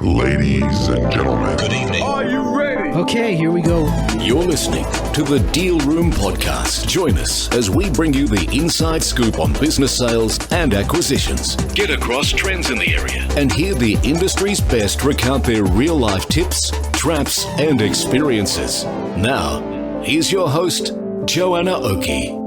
Ladies and gentlemen, Good evening. are you ready? Okay, here we go. You're listening to the Deal Room Podcast. Join us as we bring you the inside scoop on business sales and acquisitions. Get across trends in the area and hear the industry's best recount their real-life tips, traps, and experiences. Now, here's your host, Joanna Oakey.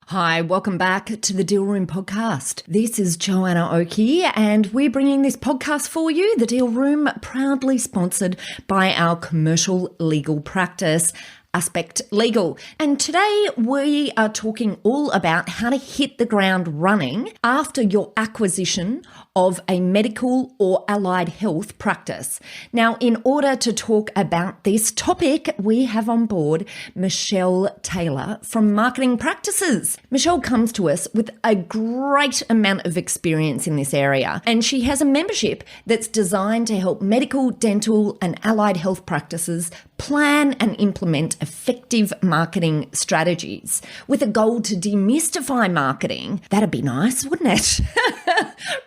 Hi, welcome back to the Deal Room Podcast. This is Joanna Oakey, and we're bringing this podcast for you, the Deal Room, proudly sponsored by our commercial legal practice, Aspect Legal. And today we are talking all about how to hit the ground running after your acquisition of a medical or allied health practice. Now, in order to talk about this topic, we have on board Michelle Tayler from Marketing Practices. Michelle comes to us with a great amount of experience in this area, and she has a membership that's designed to help medical, dental, and allied health practices plan and implement effective marketing strategies with a goal to demystify marketing. That'd be nice, wouldn't it?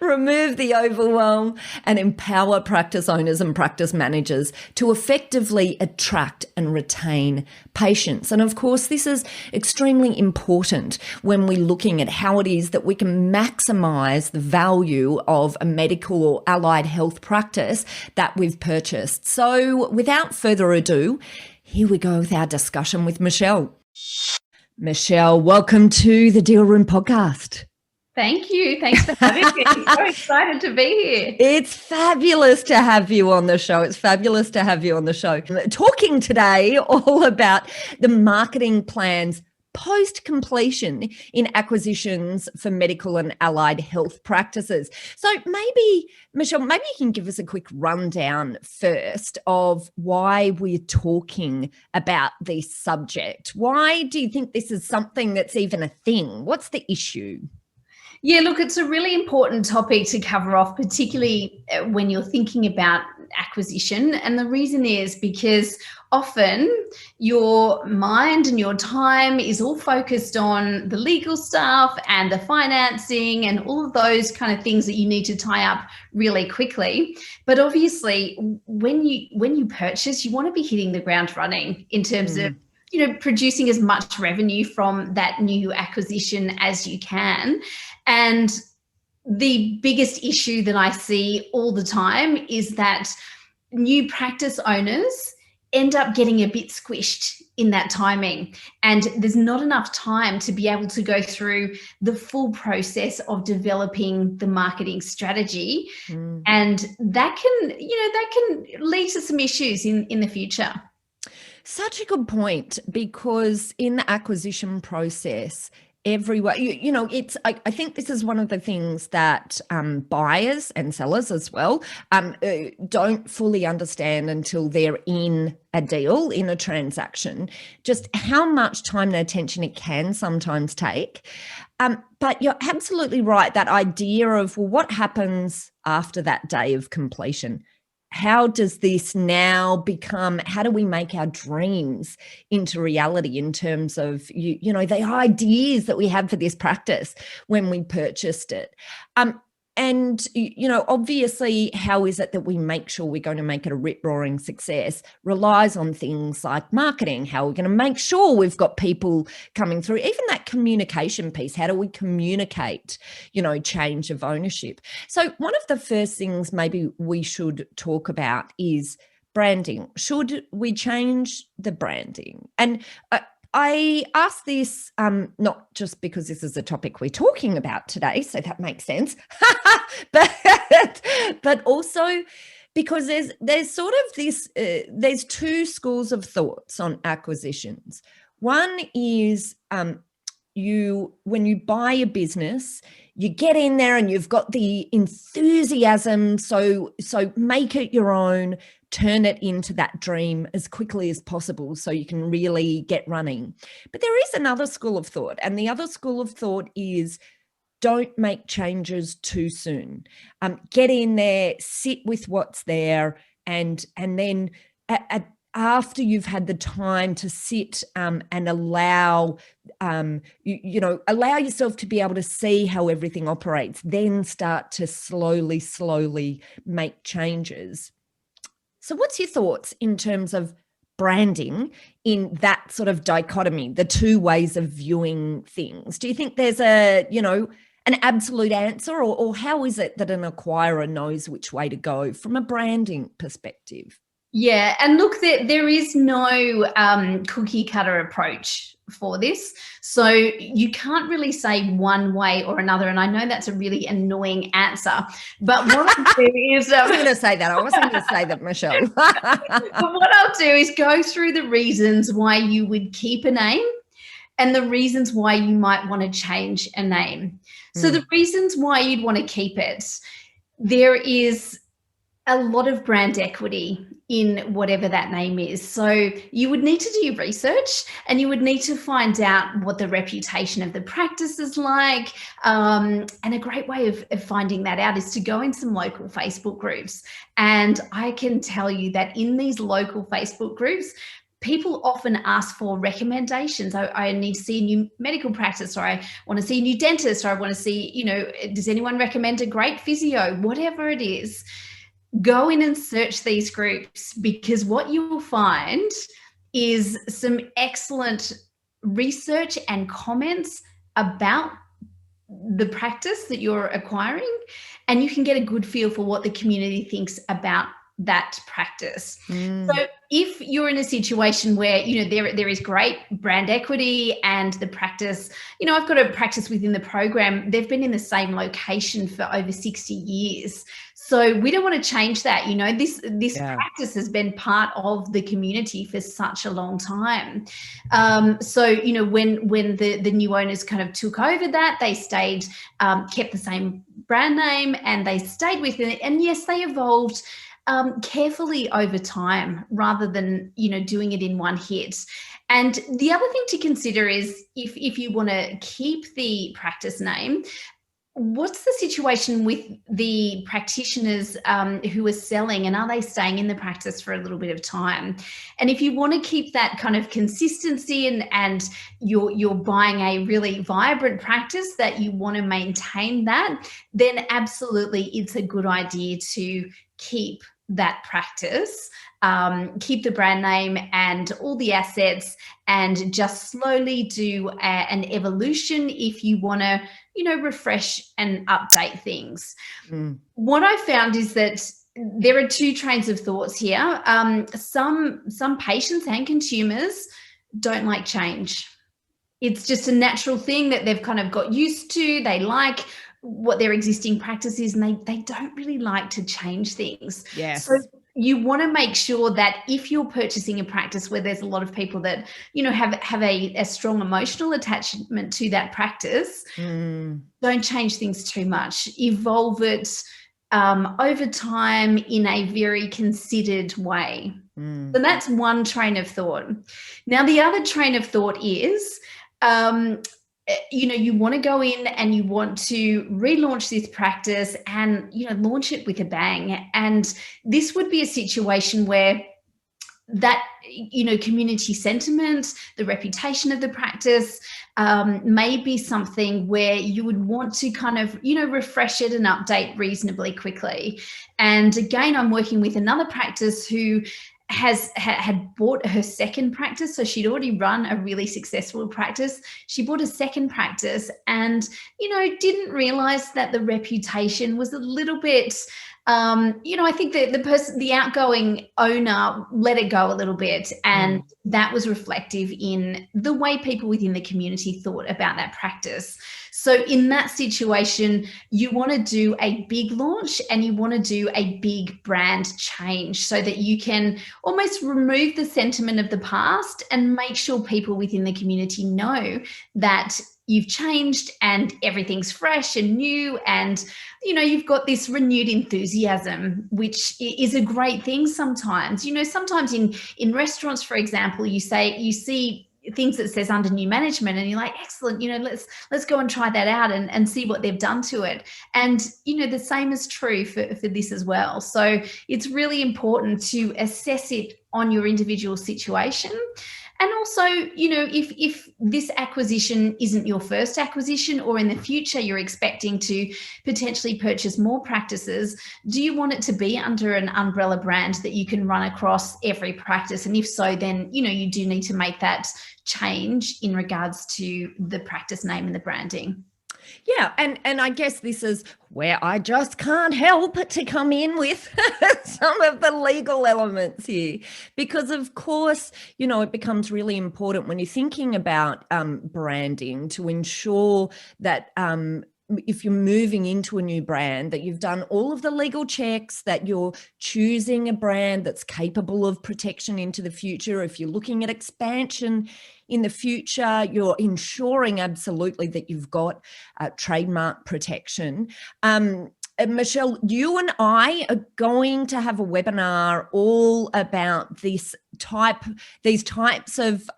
Remove the overwhelm and empower practice owners and practice managers to effectively attract and retain patients. And of course, this is extremely important when we're looking at how it is that we can maximize the value of a medical or allied health practice that we've purchased. So without further ado, here we go with our discussion with Michelle. Michelle, welcome to the Deal Room Podcast. Thank you. Thanks for having me. I'm so excited to be here. It's fabulous to have you on the show. It's fabulous to have you on the show. Talking today all about the marketing plans post-completion in acquisitions for medical and allied health practices. So maybe, Michelle, maybe you can give us a quick rundown first of why we're talking about this subject. Why do you think this is something that's even a thing? What's the issue? Yeah, look, it's a really important topic to cover off, particularly when you're thinking about acquisition. And the reason is because often your mind and your time is all focused on the legal stuff and the financing and all of those kind of things that you need to tie up really quickly. But obviously, when you purchase, you want to be hitting the ground running in terms of producing as much revenue from that new acquisition as you can. And the biggest issue that I see all the time is that new practice owners end up getting a bit squished in that timing. And there's not enough time to be able to go through the full process of developing the marketing strategy. And that can lead to some issues in the future. Such a good point, because in the acquisition process, everyone, I think this is one of the things that buyers and sellers as well don't fully understand until they're in a deal, in a transaction, just how much time and attention it can sometimes take. But you're absolutely right, that idea of, well, what happens after that day of completion? How does this now become, how do we make our dreams into reality in terms of, the ideas that we had for this practice when we purchased it? And, obviously, how is it that we make sure we're going to make it a rip-roaring success relies on things like marketing. How are we going to make sure we've got people coming through? Even that communication piece, how do we communicate, change of ownership? So one of the first things maybe we should talk about is branding. Should we change the branding? And I ask this not just because this is a topic we're talking about today, so that makes sense, but also because there's sort of this, there's two schools of thoughts on acquisitions. One is when you buy a business, you get in there and you've got the enthusiasm, so make it your own, turn it into that dream as quickly as possible so you can really get running. But there is another school of thought, and the other school of thought is don't make changes too soon. Get in there, sit with what's there, and then after you've had the time to sit and allow, allow yourself to be able to see how everything operates, then start to slowly make changes. So what's your thoughts in terms of branding in that sort of dichotomy, the two ways of viewing things? Do you think there's an absolute answer, or how is it that an acquirer knows which way to go from a branding perspective? Yeah, and look, there is no cookie cutter approach for this. So you can't really say one way or another. And I know that's a really annoying answer, but what I'll do is... I was going to say that. I wasn't going to say that, Michelle. But what I'll do is go through the reasons why you would keep a name and the reasons why you might want to change a name. So the reasons why you'd want to keep it, there is a lot of brand equity in whatever that name is. So you would need to do your research and you would need to find out what the reputation of the practice is like. And a great way of finding that out is to go in some local Facebook groups. And I can tell you that in these local Facebook groups, people often ask for recommendations. I need to see a new medical practice, or I want to see a new dentist, or I want to see, does anyone recommend a great physio? Whatever it is, go in and search these groups, because what you will find is some excellent research and comments about the practice that you're acquiring, and you can get a good feel for what the community thinks about that practice. So if you're in a situation where, there is great brand equity and the practice, I've got a practice within the program, they've been in the same location for over 60 years. So we don't want to change that. This practice has been part of the community for such a long time. So, when the new owners kind of took over that, they stayed, kept the same brand name, and they stayed with it. And yes, they evolved carefully over time rather than, doing it in one hit. And the other thing to consider is if you want to keep the practice name, what's the situation with the practitioners who are selling, and are they staying in the practice for a little bit of time? And if you want to keep that kind of consistency and you're buying a really vibrant practice that you want to maintain that, then absolutely it's a good idea to keep that practice, keep the brand name and all the assets, and just slowly do an evolution if you want to, refresh and update things. What I found is that there are two trains of thoughts here. Some patients and consumers don't like change. It's just a natural thing that they've kind of got used to. They like what their existing practice is, and they don't really like to change things. Yes. So you want to make sure that if you're purchasing a practice where there's a lot of people that, have a strong emotional attachment to that practice, don't change things too much. Evolve it over time in a very considered way. So that's one train of thought. Now, the other train of thought is, you want to go in and you want to relaunch this practice and, launch it with a bang. And this would be a situation where that, community sentiment, the reputation of the practice, may be something where you would want to kind of, refresh it and update reasonably quickly. And again, I'm working with another practice who had bought her second practice. So she'd already run a really successful practice. She bought a second practice and, didn't realize that the reputation was a little bit, I think the outgoing owner let it go a little bit, and that was reflective in the way people within the community thought about that practice. So in that situation, you want to do a big launch and you want to do a big brand change so that you can almost remove the sentiment of the past and make sure people within the community know that you've changed and everything's fresh and new, and you've got this renewed enthusiasm, which is a great thing sometimes. Sometimes in restaurants, for example, you see things that says under new management, and you're like, excellent, let's go and try that out and see what they've done to it. And the same is true for this as well. So it's really important to assess it on your individual situation. And also, if this acquisition isn't your first acquisition, or in the future you're expecting to potentially purchase more practices, do you want it to be under an umbrella brand that you can run across every practice? And if so, then, you do need to make that change in regards to the practice name and the branding. Yeah, and I guess this is where I just can't help to come in with some of the legal elements here, because of course, it becomes really important when you're thinking about branding to ensure that if you're moving into a new brand, that you've done all of the legal checks, that you're choosing a brand that's capable of protection into the future. If you're looking at expansion in the future, you're ensuring absolutely that you've got trademark protection. Michelle, you and I are going to have a webinar all about these types of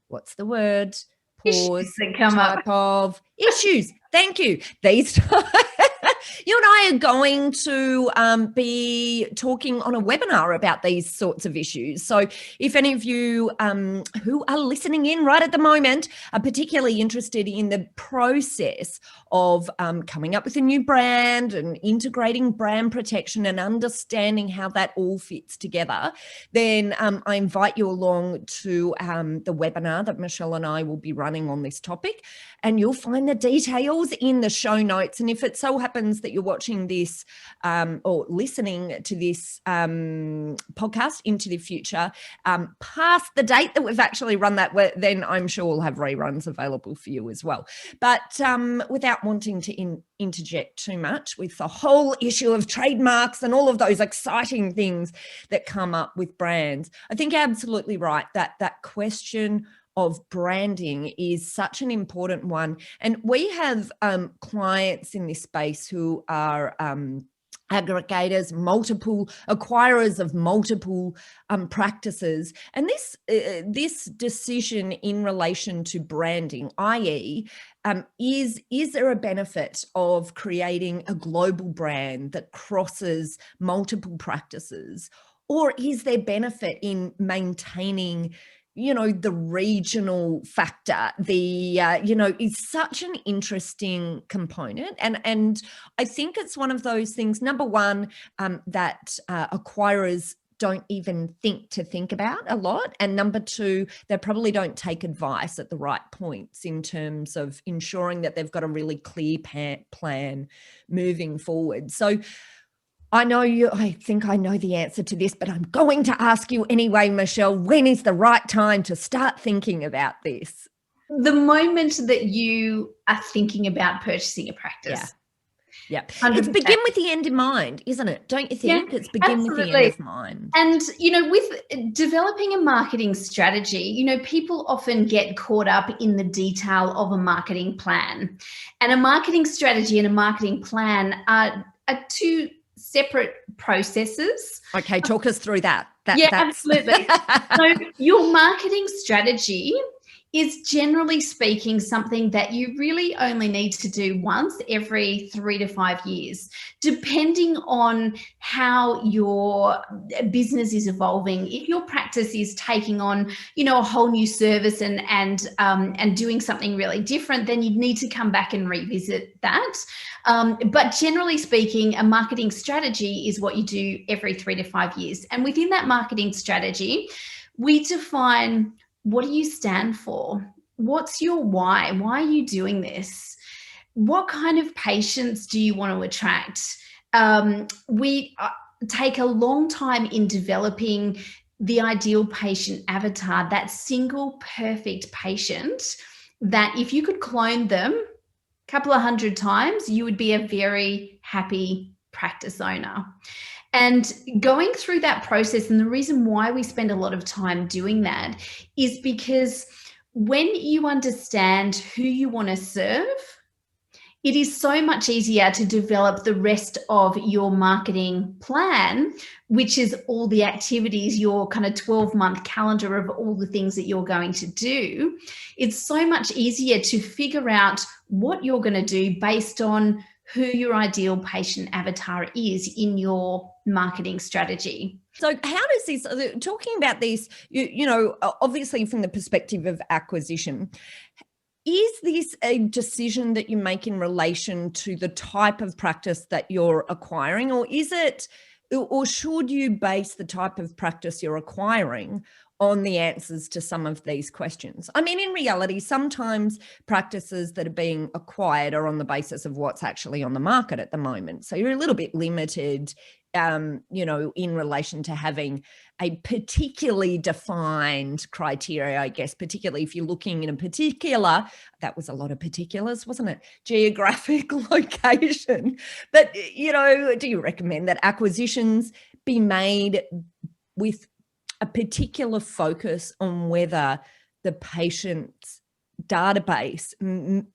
what's the word? Pause. Type of issues. Thank you. You and I are going to be talking on a webinar about these sorts of issues. So if any of you who are listening in right at the moment are particularly interested in the process of coming up with a new brand and integrating brand protection and understanding how that all fits together, then I invite you along to the webinar that Michelle and I will be running on this topic. And you'll find the details in the show notes. And if it so happens that you're watching this or listening to this podcast into the future, past the date that we've actually run that, then I'm sure we'll have reruns available for you as well. But without wanting to interject too much with the whole issue of trademarks and all of those exciting things that come up with brands, I think you're absolutely right that question of branding is such an important one. And we have clients in this space who are aggregators, multiple acquirers of multiple practices. And this decision in relation to branding, i.e., is there a benefit of creating a global brand that crosses multiple practices, or is there benefit in maintaining the regional factor, is such an interesting component. And I think it's one of those things, number one, that acquirers don't even think about a lot. And number two, they probably don't take advice at the right points in terms of ensuring that they've got a really clear plan moving forward. So I think I know the answer to this, but I'm going to ask you anyway, Michelle, when is the right time to start thinking about this? The moment that you are thinking about purchasing a practice. Yeah. It's begin with the end in mind, isn't it? Don't you think? It's begin with the end of mind. And, with developing a marketing strategy, people often get caught up in the detail of a marketing plan. And a marketing strategy and a marketing plan are two separate processes. Okay, talk us through that. Absolutely. So your marketing strategy is, generally speaking, something that you really only need to do once every 3 to 5 years, depending on how your business is evolving. If your practice is taking on, a whole new service and doing something really different, then you'd need to come back and revisit that. But generally speaking, a marketing strategy is what you do every 3 to 5 years. And within that marketing strategy, we define, what do you stand for? What's your why? Why are you doing this? What kind of patients do you want to attract? We take a long time in developing the ideal patient avatar, that single perfect patient that if you could clone them a couple of 100 times, you would be a very happy practice owner. And going through that process, and the reason why we spend a lot of time doing that is because when you understand who you want to serve, it is so much easier to develop the rest of your marketing plan, which is all the activities, your kind of 12-month calendar of all the things that you're going to do. It's so much easier to figure out what you're going to do based on who your ideal patient avatar is in your marketing strategy. So how does this, talking about this, you know, obviously from the perspective of acquisition, is this a decision that you make in relation to the type of practice that you're acquiring, or is it, or should you base the type of practice you're acquiring on the answers to some of these questions? I mean, in reality, sometimes practices that are being acquired are on the basis of what's actually on the market at the moment. So you're a little bit limited, you know, in relation to having a particularly defined criteria, I guess, particularly if you're looking in a particular, that was a lot of particulars, wasn't it? Geographic location. But, you know, do you recommend that acquisitions be made with a particular focus on whether the patient's database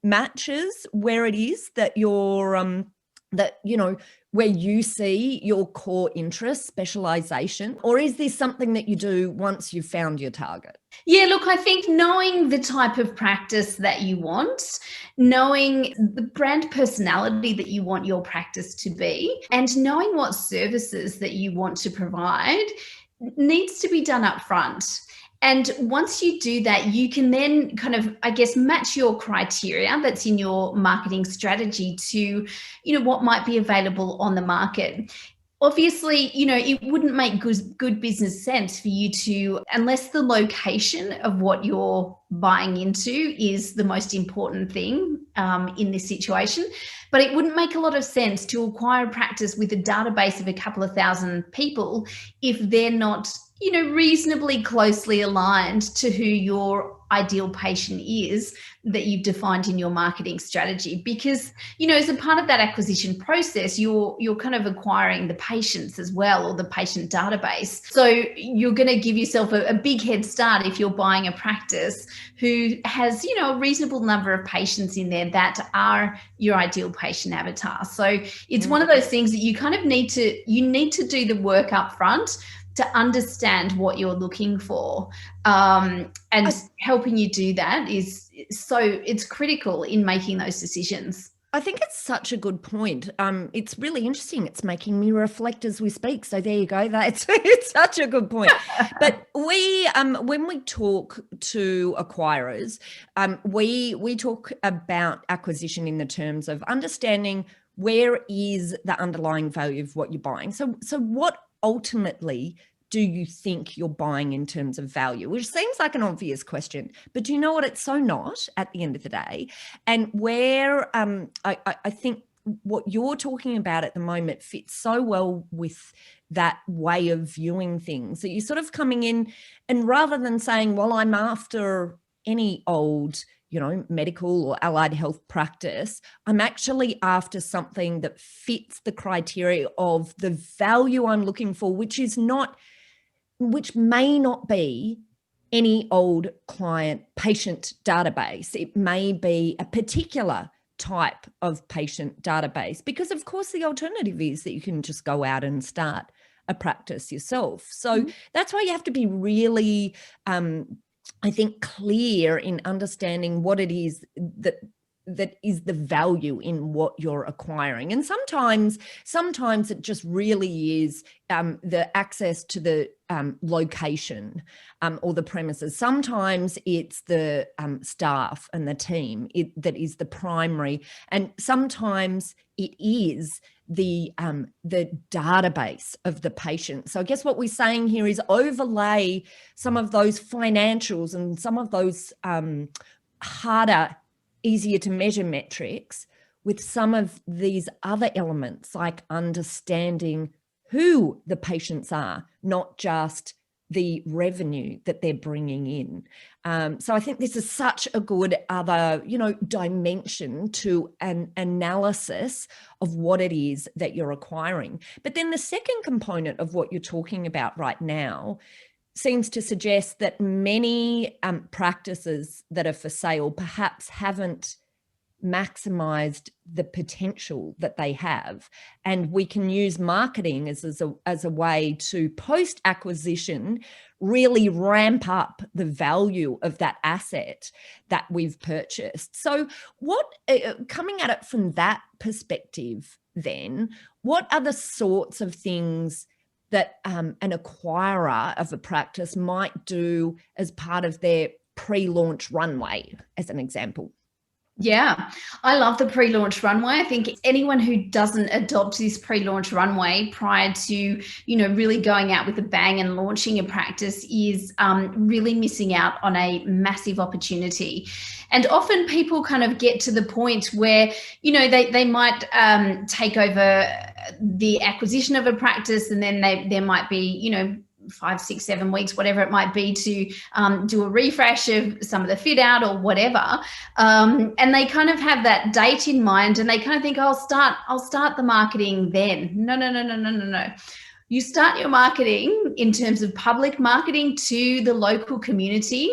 matches where it is that you're, that, you know, where you see your core interest, specialisation, or is this something that you do once you've found your target? Yeah, look, I think knowing the type of practice that you want, knowing the brand personality that you want your practice to be, and knowing what services that you want to provide needs to be done up front. And once you do that, you can then kind of, I guess, match your criteria that's in your marketing strategy to, you know, what might be available on the market. Obviously, you know, it wouldn't make good business sense for you to, unless the location of what you're buying into is the most important thing in this situation. But it wouldn't make a lot of sense to acquire a practice with a database of a couple of thousand people if they're not, you know, reasonably closely aligned to who your ideal patient is that you've defined in your marketing strategy. Because, you know, as a part of that acquisition process, you're kind of acquiring the patients as well, or the patient database. So you're going to give yourself a big head start if you're buying a practice who has, you know, a reasonable number of patients in there that are your ideal patient avatar. So it's one of those things that you kind of need to do the work up front to understand what you're looking for, and helping you do that is it's critical in making those decisions. I think it's such a good point. It's really interesting. It's making me reflect as we speak. So there you go. It's such a good point. But we, when we talk to acquirers, we talk about acquisition in the terms of understanding where is the underlying value of what you're buying. So what ultimately do you think you're buying in terms of value? Which seems like an obvious question, but do you know what? It's so not at the end of the day. And where I think what you're talking about at the moment fits so well with that way of viewing things, that you're sort of coming in and rather than saying, well, I'm after any old, you know, medical or allied health practice, I'm actually after something that fits the criteria of the value I'm looking for, which may not be any old client patient database. It may be a particular type of patient database, because of course the alternative is that you can just go out and start a practice yourself. So that's why you have to be really, I think, clear in understanding what it is that is the value in what you're acquiring. And sometimes it just really is the access to the location or the premises. Sometimes it's the staff and the team that is the primary, and sometimes it is the database of the patient. So I guess what we're saying here is overlay some of those financials and some of those harder, easier to measure metrics with some of these other elements, like understanding who the patients are, not just the revenue that they're bringing in. So I think this is such a good other, you know, dimension to an analysis of what it is that you're acquiring. But then the second component of what you're talking about right now seems to suggest that many practices that are for sale perhaps haven't maximized the potential that they have. And we can use marketing as a way to post-acquisition really ramp up the value of that asset that we've purchased. So what, coming at it from that perspective then, what are the sorts of things that an acquirer of a practice might do as part of their pre-launch runway, as an example? Yeah, I love the pre-launch runway. I think anyone who doesn't adopt this pre-launch runway prior to, really going out with a bang and launching a practice is really missing out on a massive opportunity. And often people kind of get to the point where, they might take over the acquisition of a practice, and then there might be, 5, 6, 7 weeks, whatever it might be, to do a refresh of some of the fit out or whatever. And they kind of have that date in mind, and they kind of think, I'll start the marketing then. No. You start your marketing in terms of public marketing to the local community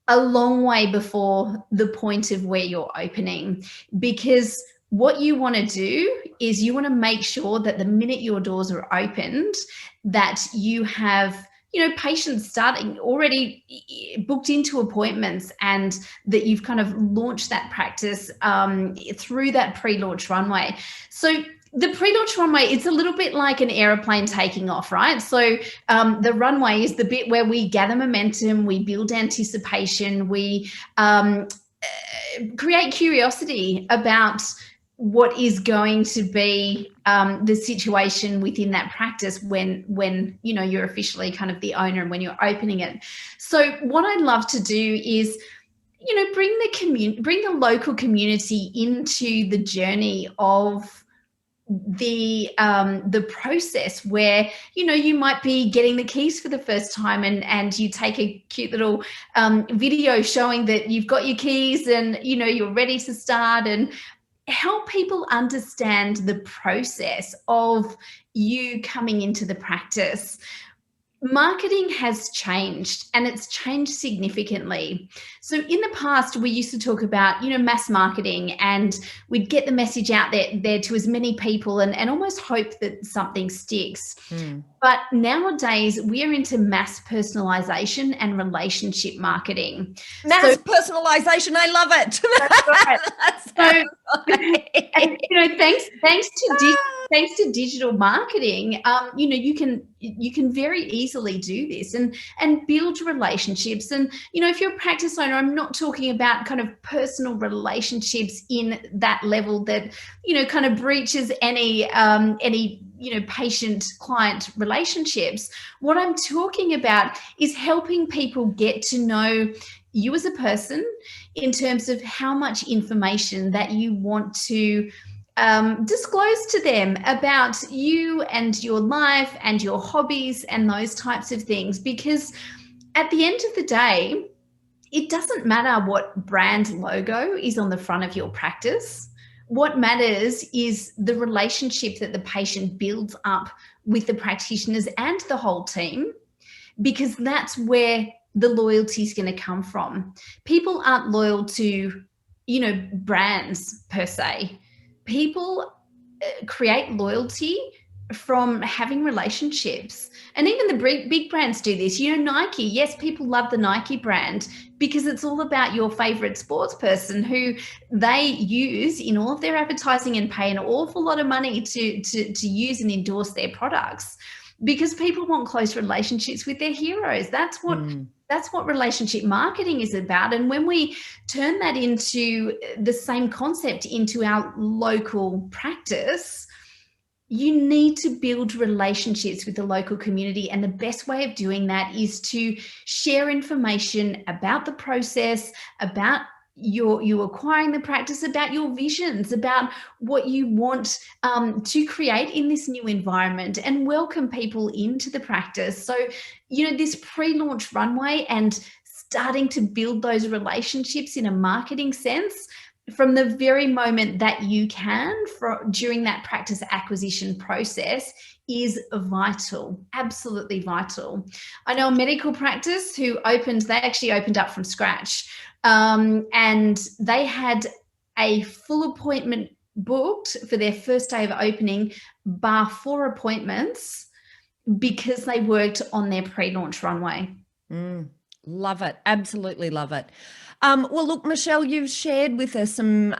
a long way before the point of where you're opening, because what you want to do is you want to make sure that the minute your doors are opened, that you have, patients starting already booked into appointments, and that you've kind of launched that practice through that pre-launch runway. So the pre-launch runway, it's a little bit like an airplane taking off, right? So the runway is the bit where we gather momentum, we build anticipation, we create curiosity about what is going to be the situation within that practice when you're officially kind of the owner and when you're opening it. So what I'd love to do is bring the local community into the journey of the process, where you might be getting the keys for the first time, and you take a cute little video showing that you've got your keys and you're ready to start, and help people understand the process of you coming into the practice. Marketing has changed, and it's changed significantly. So in the past, we used to talk about, mass marketing, and we'd get the message out there to as many people and almost hope that something sticks. But nowadays, we are into mass personalization and relationship marketing. Mass personalization, I love it. That's right. And thanks to digital marketing, you can very easily do this and build relationships. And if you're a practice owner, I'm not talking about kind of personal relationships in that level that kind of breaches any patient client relationships. What I'm talking about is helping people get to know you as a person, in terms of how much information that you want to disclose to them about you and your life and your hobbies and those types of things. Because at the end of the day, it doesn't matter what brand logo is on the front of your practice. What matters is the relationship that the patient builds up with the practitioners and the whole team, because that's where the loyalty is going to come from. People aren't loyal to, brands per se. People create loyalty from having relationships. And even the big brands do this. Nike, yes, people love the Nike brand because it's all about your favorite sports person who they use in all of their advertising and pay an awful lot of money to use and endorse their products, because people want close relationships with their heroes. That's what relationship marketing is about. And when we turn that into the same concept into our local practice, you need to build relationships with the local community. And the best way of doing that is to share information about the process, about you acquiring the practice, about your visions, about what you want to create in this new environment, and welcome people into the practice. So, this pre-launch runway and starting to build those relationships in a marketing sense from the very moment that you can during that practice acquisition process is vital, absolutely vital. I know a medical practice who they actually opened up from scratch, and they had a full appointment booked for their first day of opening, bar 4 appointments, because they worked on their pre-launch runway. Love it. Absolutely love it. Well, look, Michelle, you've shared with us some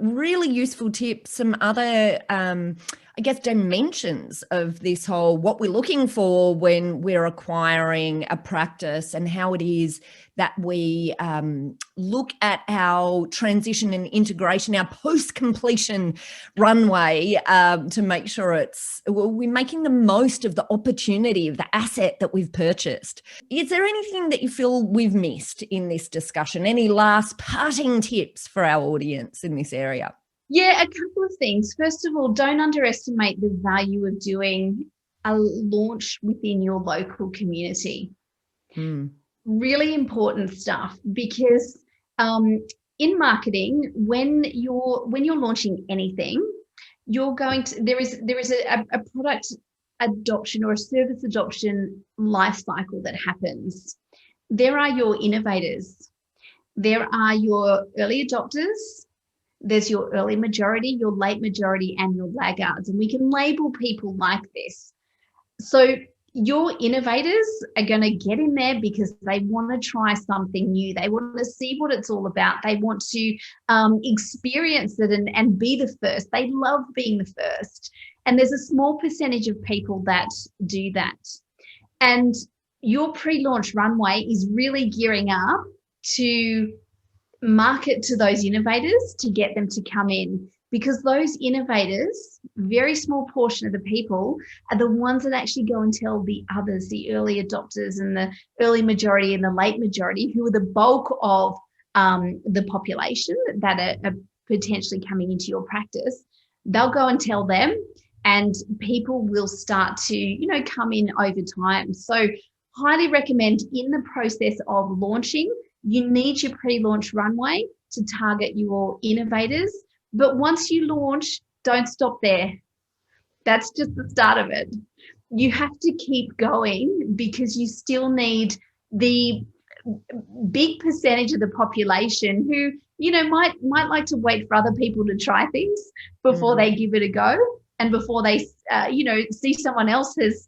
really useful tips, some other, I guess, dimensions of this whole, what we're looking for when we're acquiring a practice, and how it is that we look at our transition and integration, our post-completion runway, to make sure we're making the most of the opportunity, of the asset that we've purchased. Is there anything that you feel we've missed in this discussion? Any last parting tips for our audience in this area? Yeah, a couple of things. First of all, don't underestimate the value of doing a launch within your local community. Really important stuff, because in marketing, when you're launching anything, you're going to there is a product adoption or a service adoption life cycle that happens. There are your innovators, there are your early adopters, there's your early majority, your late majority, and your laggards. And we can label people like this. So your innovators are going to get in there because they want to try something new. They want to see what it's all about. They want to experience it and be the first. They love being the first. And there's a small percentage of people that do that. And your pre-launch runway is really gearing up to market to those innovators, to get them to come in, because those innovators, very small portion of the people, are the ones that actually go and tell the others, the early adopters and the early majority and the late majority, who are the bulk of the population that are potentially coming into your practice. They'll go and tell them, and people will start to, come in over time. So highly recommend, in the process of launching, you need your pre-launch runway to target your innovators. But once you launch, don't stop there. That's just the start of it. You have to keep going, because you still need the big percentage of the population who, might like to wait for other people to try things before they give it a go, and before they, see someone else has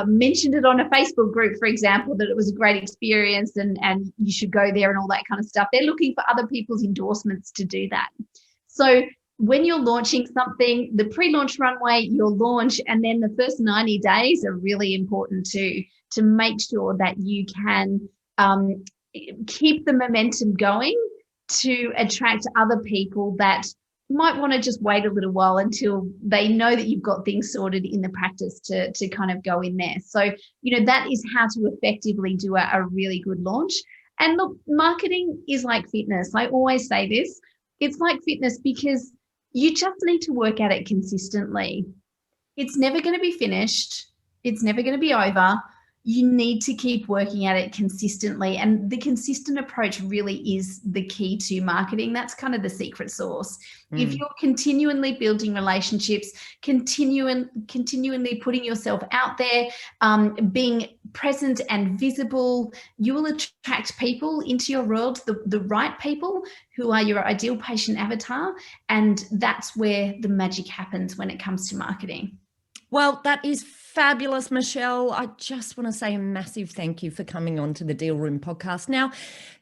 mentioned it on a Facebook group, for example, that it was a great experience and you should go there and all that kind of stuff. They're looking for other people's endorsements to do that. So when you're launching something, the pre-launch runway, your launch, and then the first 90 days are really important too, to make sure that you can keep the momentum going to attract other people that might want to just wait a little while until they know that you've got things sorted in the practice to kind of go in there. So, that is how to effectively do a really good launch. And look, marketing is like fitness. I always say this. It's like fitness, because you just need to work at it consistently. It's never going to be finished. It's never going to be over. You need to keep working at it consistently. And the consistent approach really is the key to marketing. That's kind of the secret sauce. If you're continually building relationships, continually putting yourself out there, being present and visible, you will attract people into your world, the right people who are your ideal patient avatar. And that's where the magic happens when it comes to marketing. Well, that is fabulous, Michelle. I just want to say a massive thank you for coming on to the Deal Room podcast. Now,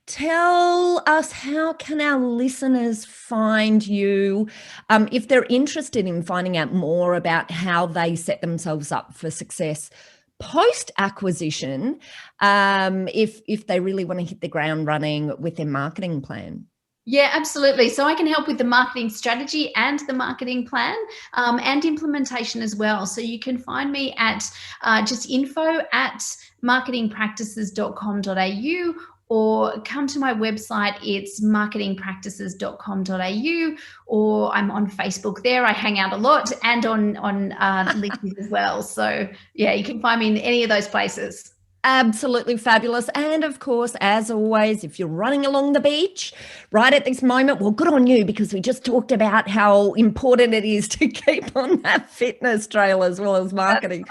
tell us, how can our listeners find you if they're interested in finding out more about how they set themselves up for success post-acquisition, if they really want to hit the ground running with their marketing plan? Yeah, absolutely. So I can help with the marketing strategy and the marketing plan, and implementation as well. So you can find me at just info@marketingpractices.com.au, or come to my website. It's marketingpractices.com.au, or I'm on Facebook there. I hang out a lot, and on LinkedIn as well. So yeah, you can find me in any of those places. Absolutely fabulous. And of course, as always, if you're running along the beach right at this moment, well, good on you, because we just talked about how important it is to keep on that fitness trail as well as marketing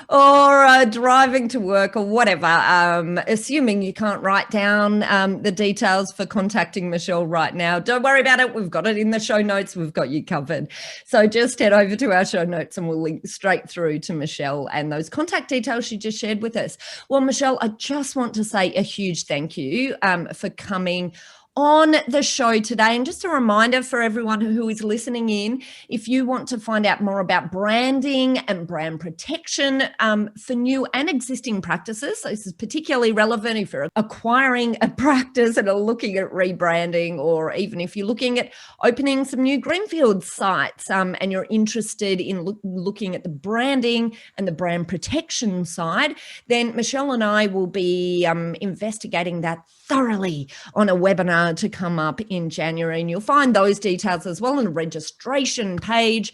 or driving to work or whatever, assuming you can't write down the details for contacting Michelle right now. Don't worry about it. We've got it in the show notes. We've got you covered. So just head over to our show notes and we'll link straight through to Michelle and those contact details she just shared with us. Well, Michelle, I just want to say a huge thank you for coming on the show today. And just a reminder for everyone who is listening in, if you want to find out more about branding and brand protection for new and existing practices, so this is particularly relevant if you're acquiring a practice and are looking at rebranding, or even if you're looking at opening some new greenfield sites and you're interested in looking at the branding and the brand protection side, then Michelle and I will be investigating that thoroughly on a webinar to come up in January, and you'll find those details as well on the registration page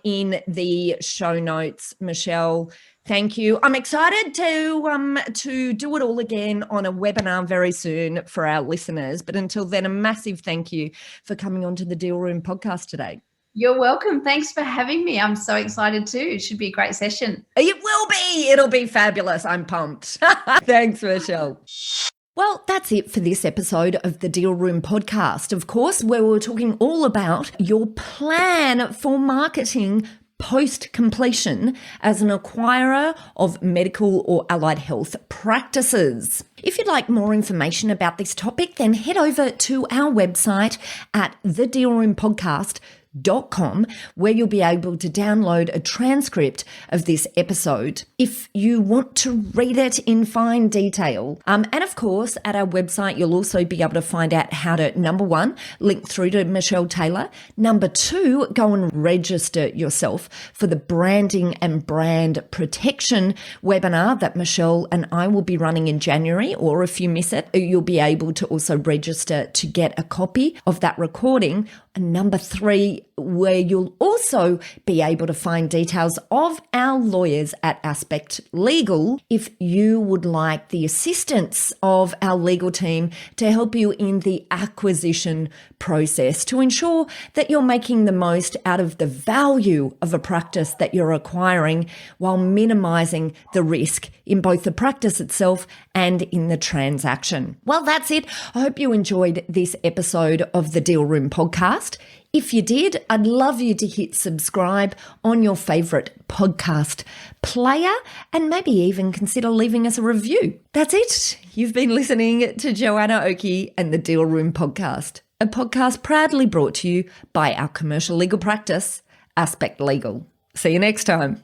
in the show notes. Michelle, thank you. I'm excited to do it all again on a webinar very soon for our listeners. But until then, a massive thank you for coming onto the Deal Room podcast today. You're welcome. Thanks for having me. I'm so excited too. It should be a great session. It will be. It'll be fabulous. I'm pumped. Thanks, Michelle. Well, that's it for this episode of the Deal Room podcast, of course, where we're talking all about your plan for marketing post-completion as an acquirer of medical or allied health practices. If you'd like more information about this topic, then head over to our website at thedealroompodcast.com, where you'll be able to download a transcript of this episode if you want to read it in fine detail. And of course, at our website, you'll also be able to find out how to, number one, link through to Michelle Tayler. Number two, go and register yourself for the branding and brand protection webinar that Michelle and I will be running in January, or if you miss it, you'll be able to also register to get a copy of that recording. And number three, where you'll also be able to find details of our lawyers at Aspect Legal if you would like the assistance of our legal team to help you in the acquisition process to ensure that you're making the most out of the value of a practice that you're acquiring while minimizing the risk in both the practice itself and in the transaction. Well, that's it. I hope you enjoyed this episode of the Deal Room podcast. If you did, I'd love you to hit subscribe on your favorite podcast player and maybe even consider leaving us a review. That's it. You've been listening to Joanna Oakey and the Deal Room podcast, a podcast proudly brought to you by our commercial legal practice, Aspect Legal. See you next time.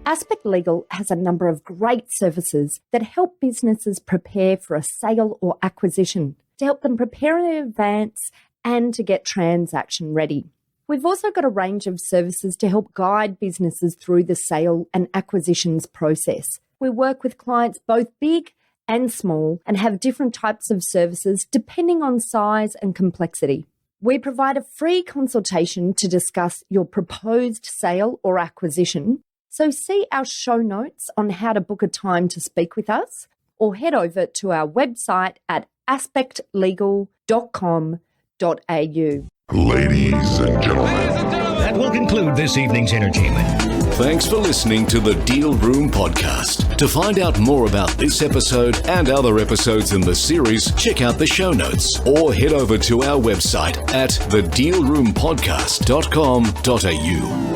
Aspect Legal has a number of great services that help businesses prepare for a sale or acquisition, to help them prepare in advance and to get transaction ready. We've also got a range of services to help guide businesses through the sale and acquisitions process. We work with clients both big and small and have different types of services depending on size and complexity. We provide a free consultation to discuss your proposed sale or acquisition. So see our show notes on how to book a time to speak with us, or head over to our website at aspectlegal.com.au. Ladies and gentlemen. That will conclude this evening's entertainment. Thanks for listening to the Deal Room podcast. To find out more about this episode and other episodes in the series, check out the show notes or head over to our website at thedealroompodcast.com.au.